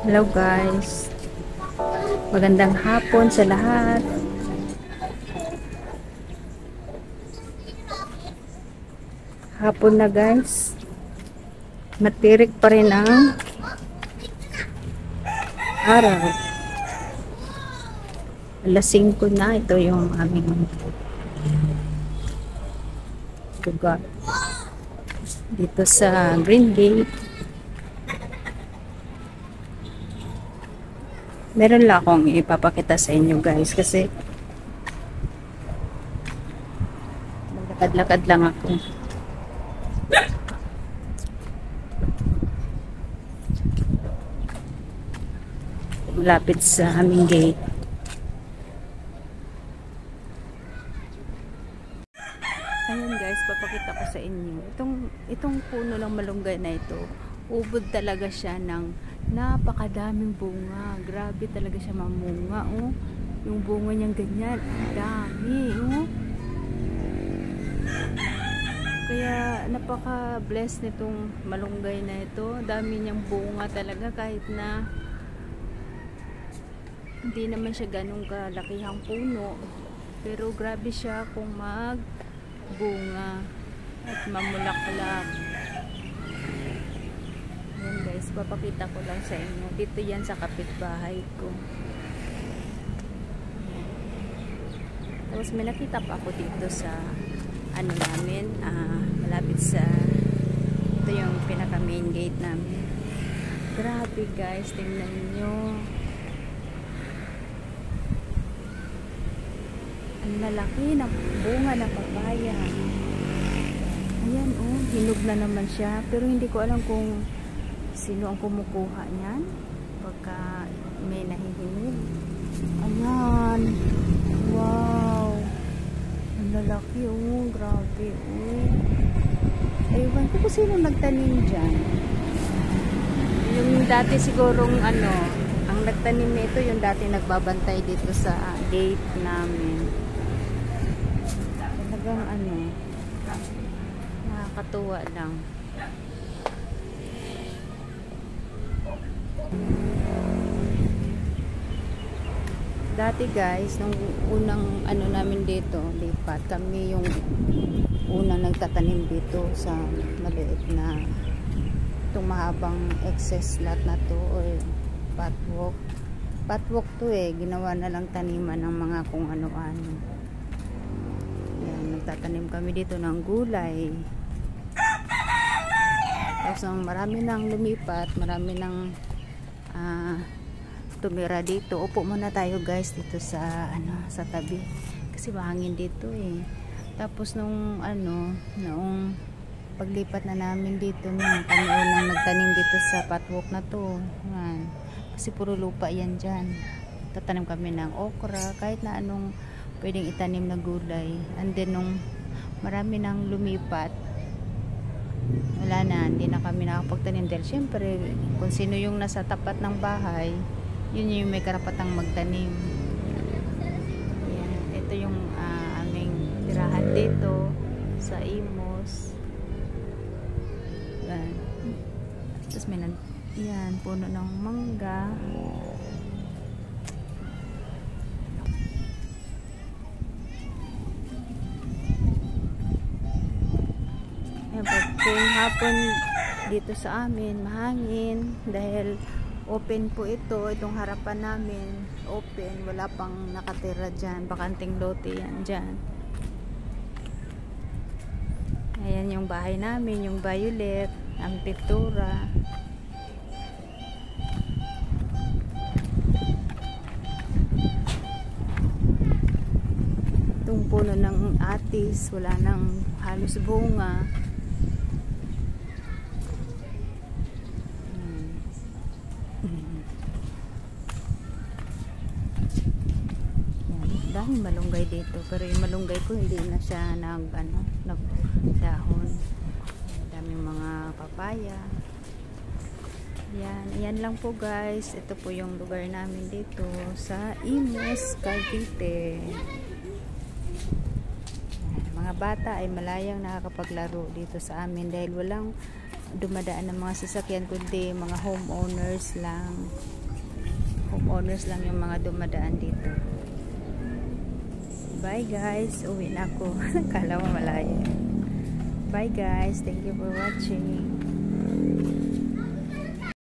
Hello guys, magandang hapon sa lahat. Hapon na guys, matirik pa rin ang araw. Alas 5 na, ito yung aming lugar dito sa Green Gate. Meron lang akong ipapakita sa inyo guys kasi maglakad-lakad lang ako. Malapit sa aming gate. Ayun guys, papakita ko sa inyo. Itong puno ng malunggay na ito, ubod talaga siya ng napakadaming bunga. Grabe talaga siya mamunga, oh. Yung bunga niyang ganyan, dami, oh. Kaya napaka-blessed nitong malunggay na ito. Dami niyang bunga talaga kahit na hindi naman siya ganun kalakihang puno. Pero grabe siya kung magbunga at mamulaklak. Yan guys, papakita ko lang sa inyo. Dito yan sa kapitbahay ko. Tapos may nakita pa ako dito sa ano namin, malapit sa ito yung pinaka main gate namin. Grabe guys, tingnan nyo. Ang lalaki ng bunga ng papaya. Ayan oh, hinog na naman siya. Pero hindi ko alam kung sino ang kumukuha niyan pagka may nahihinog. Ayan. Wow. Ang lalaki oh. Grabe oh. Ayun ko kung sino nagtanim dyan. Yung dati sigurong ano, ang nagtanim nito yung dati nagbabantay dito sa gate namin. Talagang ano, nakakatuwa lang. Dati guys, nung unang ano namin dito, lipat kami yung unang nagtatanim dito sa maliit na itong mahabang excess lot na to or patwalk. Patwalk to eh, ginawa na lang taniman ng mga kung ano-ano. Yan, nagtatanim kami dito ng gulay. Tapos marami nang lumipat, marami nang tumira dito. Upo muna tayo guys dito sa ano, sa tabi kasi mahangin dito eh. Tapos nung ano, noong paglipat na namin dito na kami unang nagtanim dito sa patwalk na to. Yan. Kasi puro lupa yan dyan. Tatanim kami ng okra, kahit na anong pwedeng itanim na gulay. And then nung marami nang lumipat, wala na, hindi na kami nakapagtanim dahil syempre kung sino yung nasa tapat ng bahay, yun yung may karapatang magtanim. Yan. Ito yung aming tirahan dito sa Imos. Yan. Tapos may yan, puno ng mangga. Yan, pag hapon dito sa amin mahangin dahil open po itong harapan namin, open, wala pang nakatira dyan, bakanting lote yan dyan. Ayan yung bahay namin, yung violet, ang pintura. Itong puno ng atis, wala nang halos bunga. Daming malunggay dito, pero yung malunggay ko hindi na siya nagdahon. Daming mga papaya. Yan lang po guys. Ito po yung lugar namin dito sa Imos, Cavite. Mga bata ay malayang nakakapaglaro dito sa amin dahil walang dumadaan ng mga sasakyan, kundi mga homeowners lang. Homeowners lang yung mga dumadaan dito. Bye guys, uwi na ako. Kala mo malayo. Bye guys, thank you for watching.